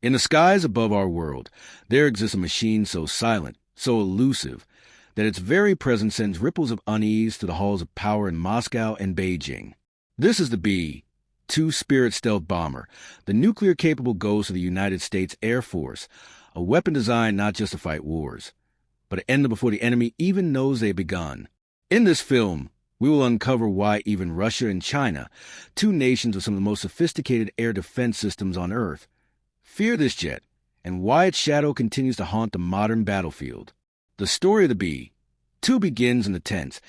In the skies above our world, there exists a machine so silent, so elusive, that its very presence sends ripples of unease to the halls of power in Moscow and Beijing. This is the B-2 Spirit stealth bomber, the nuclear-capable ghost of the United States Air Force, a weapon designed not just to fight wars, but to end them before the enemy even knows they've begun. In this film, we will uncover why even Russia and China, two nations with some of the most sophisticated air defense systems on Earth, fear this jet, and why its shadow continues to haunt the modern battlefield. The story of the B-2 begins in the tense,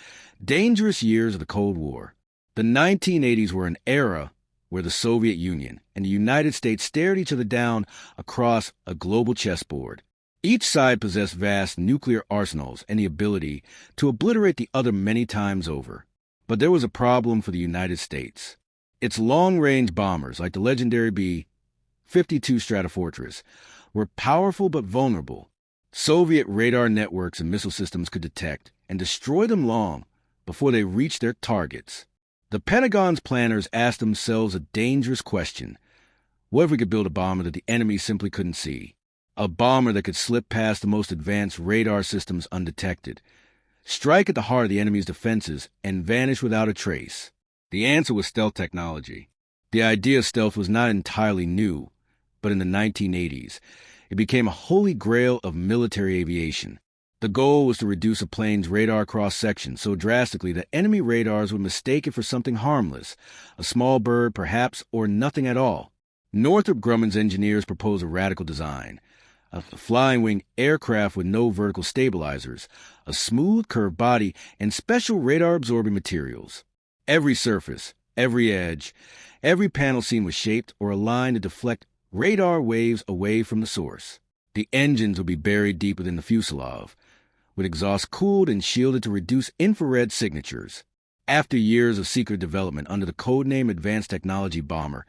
dangerous years of the Cold War. The 1980s were an era where the Soviet Union and the United States stared each other down across a global chessboard. Each side possessed vast nuclear arsenals and the ability to obliterate the other many times over. But there was a problem for the United States. Its long-range bombers, like the legendary B-52 Stratofortress, were powerful but vulnerable. Soviet radar networks and missile systems could detect and destroy them long before they reached their targets. The Pentagon's planners asked themselves a dangerous question. What if we could build a bomber that the enemy simply couldn't see? A bomber that could slip past the most advanced radar systems undetected, strike at the heart of the enemy's defenses, and vanish without a trace. The answer was stealth technology. The idea of stealth was not entirely new, but in the 1980s, it became a holy grail of military aviation. The goal was to reduce a plane's radar cross-section so drastically that enemy radars would mistake it for something harmless, a small bird perhaps, or nothing at all. Northrop Grumman's engineers proposed a radical design, a flying-wing aircraft with no vertical stabilizers, a smooth curved body, and special radar-absorbing materials. Every surface, every edge, every panel seam was shaped or aligned to deflect radar waves away from the source. The engines would be buried deep within the fuselage, with exhaust cooled and shielded to reduce infrared signatures. After years of secret development under the codename Advanced Technology Bomber,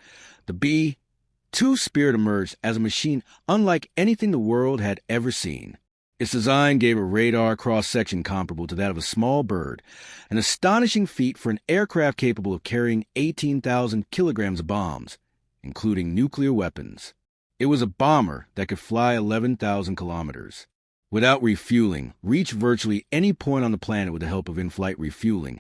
the B-2 Spirit emerged as a machine unlike anything the world had ever seen. Its design gave a radar cross-section comparable to that of a small bird, an astonishing feat for an aircraft capable of carrying 18,000 kilograms of bombs, including nuclear weapons. It was a bomber that could fly 11,000 kilometers. Without refueling, reach virtually any point on the planet with the help of in-flight refueling,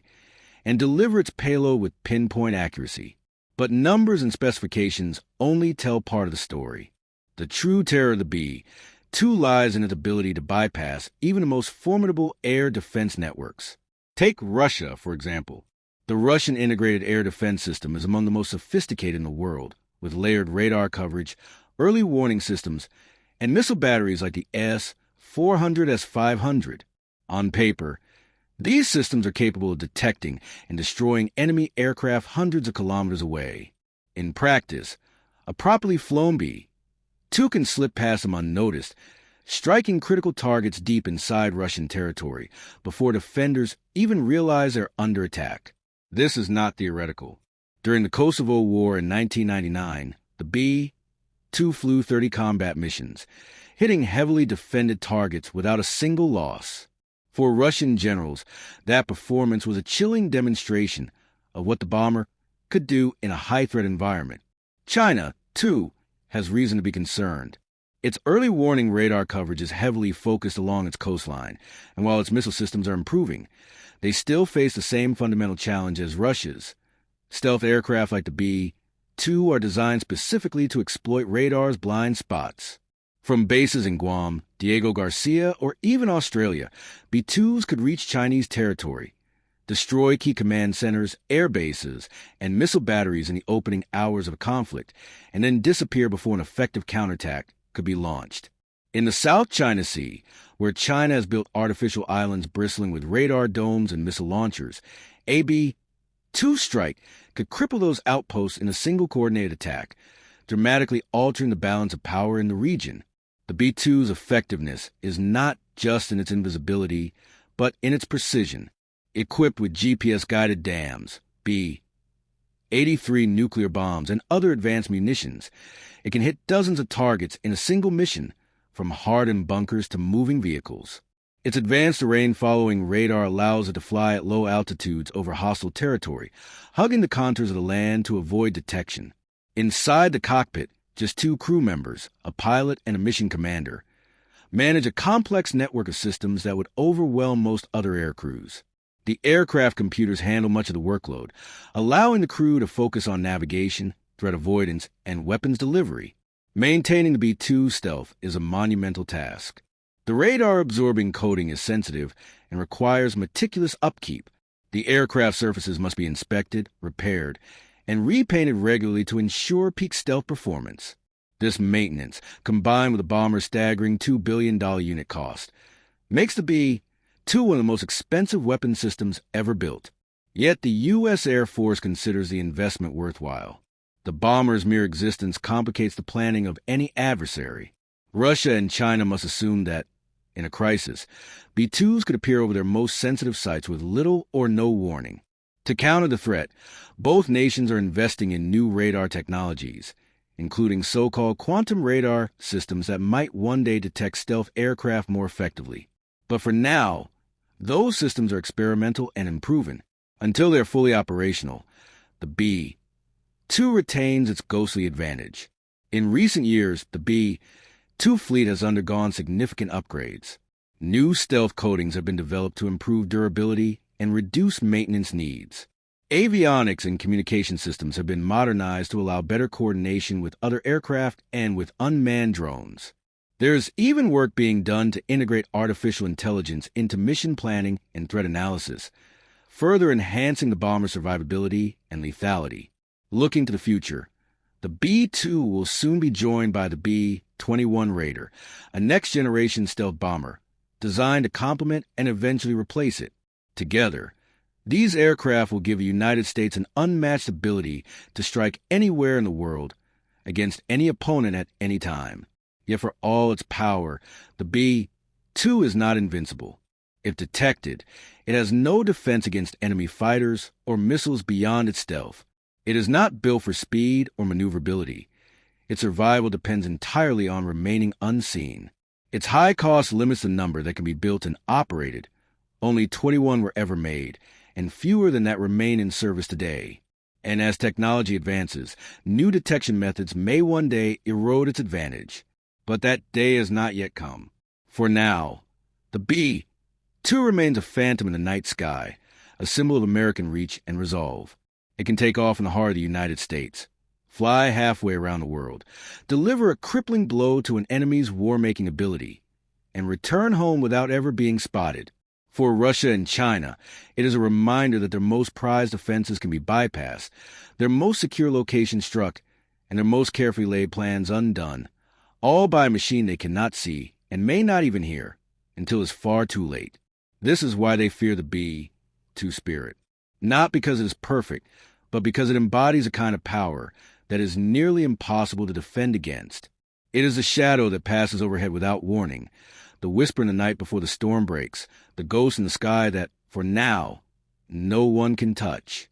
and deliver its payload with pinpoint accuracy. But numbers and specifications only tell part of the story. The true terror of the B-2 lies in its ability to bypass even the most formidable air defense networks. Take Russia, for example. The Russian integrated air defense system is among the most sophisticated in the world, with layered radar coverage, early warning systems, and missile batteries like the S-400, S-500. On paper, these systems are capable of detecting and destroying enemy aircraft hundreds of kilometers away. In practice, a properly flown B-2 can slip past them unnoticed, striking critical targets deep inside Russian territory before defenders even realize they're under attack. This is not theoretical. During the Kosovo War in 1999, the B-2 flew 30 combat missions, hitting heavily defended targets without a single loss. For Russian generals, that performance was a chilling demonstration of what the bomber could do in a high-threat environment. China, too, has reason to be concerned. Its early warning radar coverage is heavily focused along its coastline, and while its missile systems are improving, they still face the same fundamental challenge as Russia's. Stealth aircraft like the B-2 are designed specifically to exploit radar's blind spots. From bases in Guam, Diego Garcia, or even Australia, B-2s could reach Chinese territory, destroy key command centers, air bases, and missile batteries in the opening hours of a conflict, and then disappear before an effective counterattack could be launched. In the South China Sea, where China has built artificial islands bristling with radar domes and missile launchers, a B-2 strike could cripple those outposts in a single coordinated attack, dramatically altering the balance of power in the region. The B-2's effectiveness is not just in its invisibility, but in its precision. Equipped with GPS-guided dams, B-83 nuclear bombs, and other advanced munitions, it can hit dozens of targets in a single mission, from hardened bunkers to moving vehicles. Its advanced terrain-following radar allows it to fly at low altitudes over hostile territory, hugging the contours of the land to avoid detection. Inside the cockpit, just 2 crew members, a pilot and a mission commander, manage a complex network of systems that would overwhelm most other air crews. The aircraft computers handle much of the workload, allowing the crew to focus on navigation, threat avoidance, and weapons delivery. Maintaining the B-2 stealth is a monumental task. The radar-absorbing coating is sensitive and requires meticulous upkeep. The aircraft surfaces must be inspected, repaired, and repainted regularly to ensure peak stealth performance. This maintenance, combined with the bomber's staggering $2 billion unit cost, makes the B-2 one of the most expensive weapon systems ever built. Yet the U.S. Air Force considers the investment worthwhile. The bomber's mere existence complicates the planning of any adversary. Russia and China must assume that, in a crisis, B-2s could appear over their most sensitive sites with little or no warning. To counter the threat, both nations are investing in new radar technologies, including so-called quantum radar systems that might one day detect stealth aircraft more effectively. But for now, those systems are experimental and unproven. Until they're fully operational, the B-2 retains its ghostly advantage. In recent years, the B-2 fleet has undergone significant upgrades. New stealth coatings have been developed to improve durability and reduce maintenance needs. Avionics and communication systems have been modernized to allow better coordination with other aircraft and with unmanned drones. There's even work being done to integrate artificial intelligence into mission planning and threat analysis, further enhancing the bomber's survivability and lethality. Looking to the future, the B-2 will soon be joined by the B-21 Raider, a next-generation stealth bomber, designed to complement and eventually replace it. Together, these aircraft will give the United States an unmatched ability to strike anywhere in the world against any opponent at any time. Yet for all its power, the B-2 is not invincible. If detected, it has no defense against enemy fighters or missiles beyond its stealth. It is not built for speed or maneuverability. Its survival depends entirely on remaining unseen. Its high cost limits the number that can be built and operated. Only 21 were ever made, and fewer than that remain in service today. And as technology advances, new detection methods may one day erode its advantage. But that day has not yet come. For now, the B-2 remains a phantom in the night sky, a symbol of American reach and resolve. It can take off in the heart of the United States, fly halfway around the world, deliver a crippling blow to an enemy's war-making ability, and return home without ever being spotted. For Russia and China, it is a reminder that their most prized defenses can be bypassed, their most secure locations struck, and their most carefully laid plans undone, all by a machine they cannot see and may not even hear until it's far too late. This is why they fear the B-2 spirit. Not because it is perfect, but because it embodies a kind of power that is nearly impossible to defend against. It is a shadow that passes overhead without warning, the whisper in the night before the storm breaks, the ghost in the sky that, for now, no one can touch.